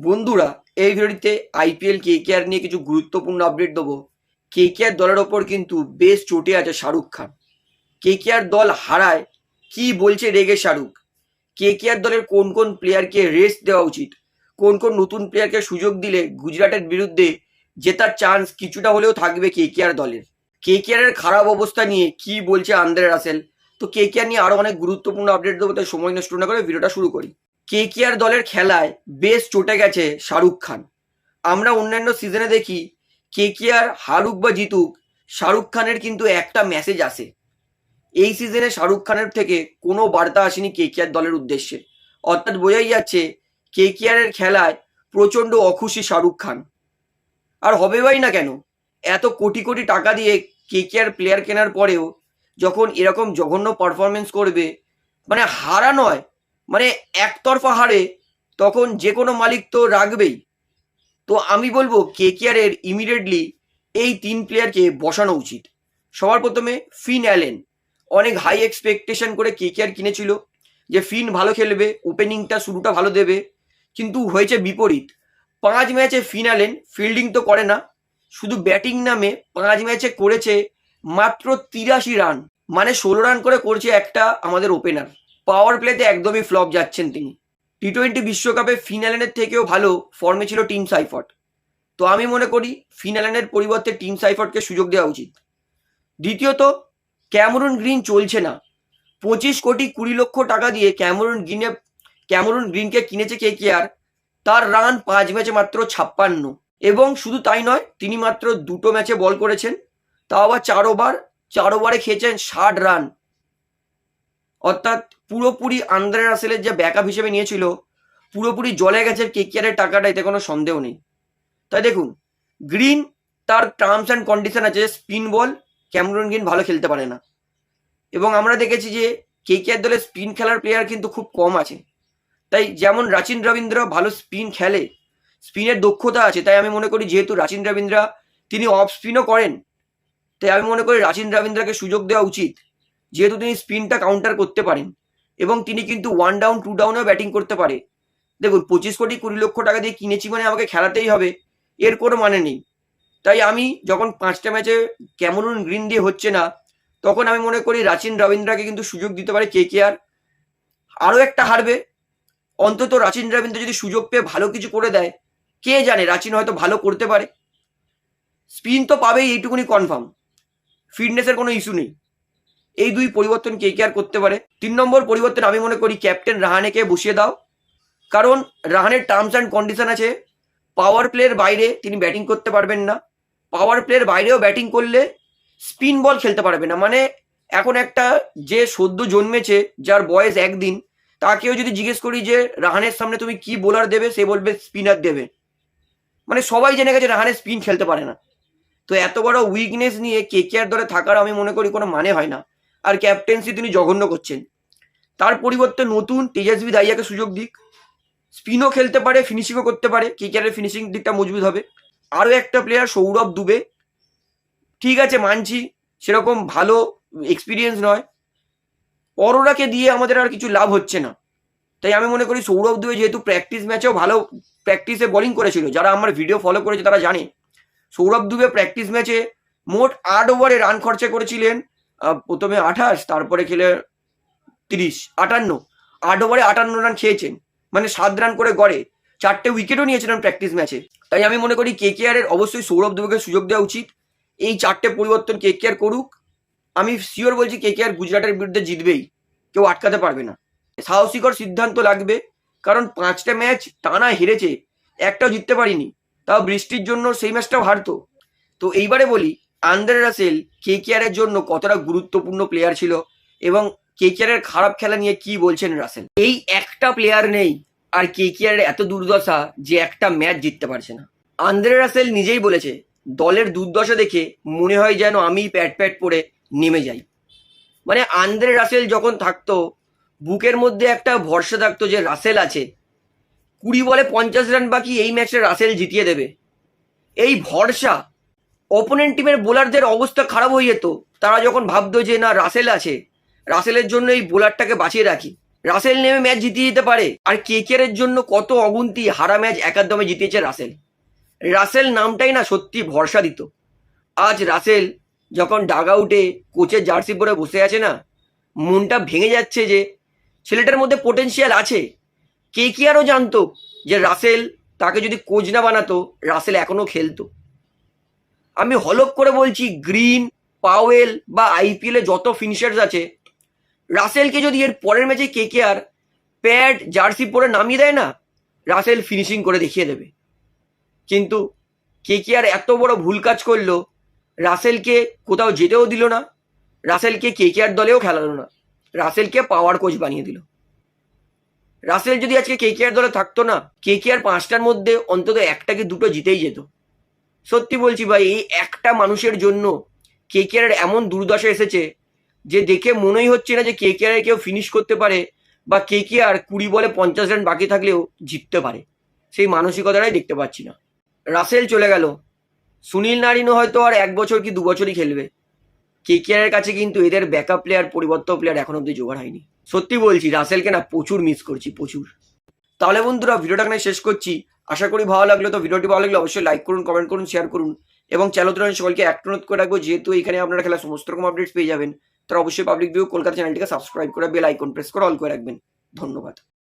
বন্ধুরা, এই ভিডিওটিতে আইপিএল কেকেআর নিয়ে কিছু গুরুত্বপূর্ণ আপডেট দেবো। কেকেআর দলের ওপর কিন্তু বেশ চটে আছে শাহরুখ খান। কেকেআর দল হারায় কি বলছে রেগে শাহরুখ। কেকেআর দলের কোন কোন প্লেয়ারকে রেস্ট দেওয়া উচিত, কোন কোন নতুন প্লেয়ারকে সুযোগ দিলে গুজরাটের বিরুদ্ধে জেতার চান্স কিছুটা হলেও থাকবে কেকেআর দলের। কেকেআর এর খারাপ অবস্থা নিয়ে কি বলছে আন্দ্রে রাসেল। তো কেকেআর নিয়ে আরো অনেক গুরুত্বপূর্ণ আপডেট দেবো, তাই সময় নষ্ট না করে ভিডিওটা শুরু করি। কেকেআর দলের খেলায় বেশ চটে গেছে শাহরুখ খান। আমরা অন্যান্য সিজনে দেখি কেকেআর হারুক বা জিতুক, শাহরুখ খানের কিন্তু একটা মেসেজ আসে। এই সিজনে শাহরুখ খানের থেকে কোনো বার্তা আসেনি কেকেআর দলের উদ্দেশ্যে। অর্থাৎ বোঝাই যাচ্ছে কেকেআর এর খেলায় প্রচণ্ড অখুশি শাহরুখ খান। আর হবে ভাই না কেন, এত কোটি কোটি টাকা দিয়ে কেকেআর প্লেয়ার কেনার পরেও যখন এরকম জঘন্য পারফরমেন্স করবে, মানে হারা নয়, মানে একতরফা হারে, তখন যে কোনো মালিক তো রাখবেই। তো আমি বলবো কেকেআর এর ইমিডিয়েটলি এই তিন প্লেয়ারকে বসানো উচিত। সবার প্রথমে ফিন অ্যালেন। অনেক হাই এক্সপেকটেশন করে কেকেআর কিনেছিল যে ফিন ভালো খেলবে, ওপেনিংটা শুরুটা ভালো দেবে, কিন্তু হয়েছে বিপরীত। 5 ম্যাচে ফিন অ্যালেন ফিল্ডিং তো করে না, শুধু ব্যাটিং নামে 5 ম্যাচে করেছে মাত্র 83 রান, মানে 16 রান করে করছে একটা আমাদের ওপেনার। পাওয়ার প্লেতে একদমই ফ্লপ যাচ্ছেন তিনি। টি-20 বিশ্বকাপে ফিন অ্যালেনের থেকেও ভালো ফর্মে ছিল টিম সাইফর্ট। তো আমি মনে করি ফিন অ্যালেনের পরিবর্তে টিম সাইফর্টকে সুযোগ দেওয়া উচিত। দ্বিতীয়ত, ক্যামেরুন গ্রিন চলছে না। 25 কোটি 20 লক্ষ টাকা দিয়ে ক্যামেরুন গ্রিনকে কিনেছে কেকেআর। তার রান 5 ম্যাচে মাত্র 56, এবং শুধু তাই নয়, তিনি মাত্র 2টো ম্যাচে বল করেছেন, তাও আবার 4 ওভারে খেয়েছেন 60 রান। অর্থাৎ পুরোপুরি আন্দ্রে রাসেলের যে ব্যাকআপ হিসেবে নিয়েছিল, পুরোপুরি জলে গেছে কেকেআরের টাকাটা, এতে কোনো সন্দেহ নেই। তাই দেখুন, গ্রিন তার টার্মস অ্যান্ড কন্ডিশন আছে, স্পিন বল ক্যামেরুন গ্রিন ভালো খেলতে পারে না। এবং আমরা দেখেছি যে কেকেআর দলে স্পিন খেলার প্লেয়ার কিন্তু খুব কম আছে। তাই যেমন রাচিন রবীন্দ্র ভালো স্পিন খেলে, স্পিনের দক্ষতা আছে, তাই আমি মনে করি যেহেতু রাচিন রবীন্দ্রা তিনি অফ স্পিনও করেন, তাই আমি মনে করি রাচিন রবীন্দ্রাকে সুযোগ দেওয়া উচিত, যেহেতু তিনি স্পিনটা কাউন্টার করতে পারেন এবং তিনি কিন্তু 1 ডাউন 2 ডাউনেও ব্যাটিং করতে পারে। দেখুন, 25 কোটি 20 লক্ষ টাকা দিয়ে কিনেছি মানে আমাকে খেলাতেই হবে, এর কোনো মানে নেই। তাই আমি যখন 5টা ম্যাচে ক্যামেরুন গ্রিন দিয়ে হচ্ছে না, তখন আমি মনে করি রাচিন রবীন্দ্রাকে কিন্তু সুযোগ দিতে পারে কেকেআর। আরও একটা হারবে, অন্তত রাচিন রবীন্দ্র যদি সুযোগ পেয়ে ভালো কিছু করে দেয়, কে জানে রাচিন হয়তো ভালো করতে পারে। স্পিন তো পাবেই, এইটুকুনি কনফার্ম, ফিটনেসের কোনো ইস্যু নেই। এই দুই পরিবর্তন কেকেআর করতে পারে। 3 নম্বর পরিবর্তন আমি মনে করি ক্যাপ্টেন রাহানেকে বসিয়ে দাও, কারণ রাহানের টার্মস অ্যান্ড কন্ডিশন আছে, পাওয়ার প্লের বাইরে তিনি ব্যাটিং করতে পারবেন না। পাওয়ার প্লের বাইরেও ব্যাটিং করলে স্পিন বল খেলতে পারবে না। মানে এখন একটা যে সদ্য জন্মেছে, যার বয়স 1 দিন, তাকেও যদি জিজ্ঞেস করি যে রাহানের সামনে তুমি কি বোলার দেবে, সে বলবে স্পিনার দেবে। মানে সবাই জেনে গেছে রাহানের স্পিন খেলতে পারে না। তো এত বড় উইকনেস নিয়ে কেকেআর দলে থাকার আমি মনে করি কোনো মানে হয় না। আর ক্যাপ্টেন্সি তিনি জঘন্য করছেন। তার পরিবর্তে নতুন তেজস্বী দাহিয়াকে সুযোগ দিক, স্পিনও খেলতে পারে, ফিনিশিংও করতে পারে, কেকেআরের ফিনিশিং দিকটা মজবুত হবে। আরও একটা প্লেয়ার সৌরভ দুবে, ঠিক আছে মানছি সেরকম ভালো এক্সপিরিয়েন্স নয়, অরোরাকে দিয়ে আমাদের আর কিছু লাভ হচ্ছে না। তাই আমি মনে করি সৌরভ দুবে যেহেতু প্র্যাকটিস ম্যাচেও ভালো প্র্যাকটিসে বোলিং করেছিল, যারা আমার ভিডিও ফলো করেছে তারা জানে সৌরভ দুবে প্র্যাকটিস ম্যাচে মোট 8 ওভারে রান খরচা করেছিলেন। প্রথমে 28, তারপরে খেলে 30, 58, 8 ওভারে 58 রান খেয়েছেন, মানে 7 রান করে গড়ে 4টে উইকেটও নিয়েছিলেন প্র্যাকটিস ম্যাচে। তাই আমি মনে করি কেকেআর এর অবশ্যই সৌরভ দুবেকে সুযোগ দেওয়া উচিত। এই 4টে পরিবর্তন কেকেআর করুক, আমি শিওর বলছি কেকেআর গুজরাটের বিরুদ্ধে জিতবেই, কেউ আটকাতে পারবে না। সাহসীকর সিদ্ধান্ত লাগবে, কারণ 5টা ম্যাচ টানা হেরেছে, একটাও জিততে পারিনি, তাও বৃষ্টির জন্য সেই ম্যাচটাও হারতো। তো এইবারে বলি আন্দ্রে রাসেল কেকেআর এর জন্য কতটা গুরুত্বপূর্ণ প্লেয়ার ছিল, এবং কেকেআর এর খারাপ খেলা নিয়ে কি বলছেন রাসেল। এই একটা প্লেয়ার নেই আর কেকেআর এর এত দুর্দশা যে একটা ম্যাচ জিততে পারছে না। আন্দ্রে রাসেল নিজেই বলেছে দলের দুর্দশা দেখে মনে হয় যেন আমি প্যাট প্যাট পরে নেমে যাই। মানে আন্দ্রে রাসেল যখন থাকতো, বুকের মধ্যে একটা ভরসা থাকতো যে রাসেল আছে, 20 বলে 50 রান বাকি, এই ম্যাচটা রাসেল জিতিয়ে দেবে। এই ভরসা, অপোনেন্ট টিমের বোলারদের অবস্থা খারাপ হয়ে যেত, তারা যখন ভাবতো যে না রাসেল আছে, রাসেলের জন্য এই বোলারটাকে বাঁচিয়ে রাখি, রাসেল নেমে ম্যাচ জিতিয়ে দিতে পারে। আর কেকেআর এর জন্য কত অগুন্তি হারা ম্যাচ একাদমে জিতিয়েছে রাসেল। রাসেল নামটাই না সত্যি ভরসা দিত। আজ রাসেল যখন ডাগ আউটে কোচের জার্সি পরে বসে আছে না, মনটা ভেঙে যাচ্ছে যে ছেলেটার মধ্যে পোটেনশিয়াল আছে। কেকেআরও জানতো যে রাসেল তাকে যদি কোচ না বানাতো রাসেল এখনো খেলতো। আমি হলপ করে বলছি, গ্রিন, পাওয়েল বা আইপিএলে যত ফিনিশার্স আছে, রাসেলকে যদি এর পরের ম্যাচে কেকেআর প্যাড জার্সি পরে নামিয়ে দেয় না, রাসেল ফিনিশিং করে দেখিয়ে দেবে। কিন্তু কেকেআর এত বড় ভুল কাজ করলো, রাসেলকে কোথাও যেতেও দিল না, রাসেলকে কেকেআর দলেও খেলালো না, রাসেলকে পাওয়ার কোচ বানিয়ে দিল। রাসেল যদি আজকে কেকেআর দলে থাকতো না, কেকেআর 5টার মধ্যে অন্তত একটা কি দুটো জিতেই যেত। সত্যি বলছি ভাই, এই একটা মানুষের জন্য কেকেআর এমন দুর্দশা এসেছে যে দেখে মনেই হচ্ছে না যে কেকেআর কেউ ফিনিশ করতে পারে বা কেকেআর 20 বলে 50 রান বাকি থাকলেও জিততে পারে। সেই মানসিকতাটাই দেখতে পাচ্ছি না। রাসেল চলে গেল, সুনীল নারিনও হয়তো আর 1 বছর কি 2 বছরই খেলবে। কেকেআর এর কাছে কিন্তু এদের ব্যাকআপ প্লেয়ার, পরিবর্তন প্লেয়ার এখন অব্দি জোগাড় হয়নি। সত্যি বলছি, রাসেলকে না প্রচুর মিস করছি, প্রচুর। তাহলে বন্ধুরা, ভিডিওটা এখানে শেষ করছি। আশা করি ভালো লাগলো। তো ভিডিওটি ভালো লাগলে অবশ্যই লাইক করুন, কমেন্ট করুন, শেয়ার করুন এবং চ্যানেল সকলকে অনুরোধ করে রাখবো, যেহেতু এখানে আপনারা খেলা সমস্ত রকম আপডেটস পেয়ে যাবেন, তারা অবশ্যই পাবলিক ভিউ কলকাতা চ্যানেলটিকে সাবস্ক্রাইব করে বেল আইকন প্রেস করে অল করে রাখবেন। ধন্যবাদ।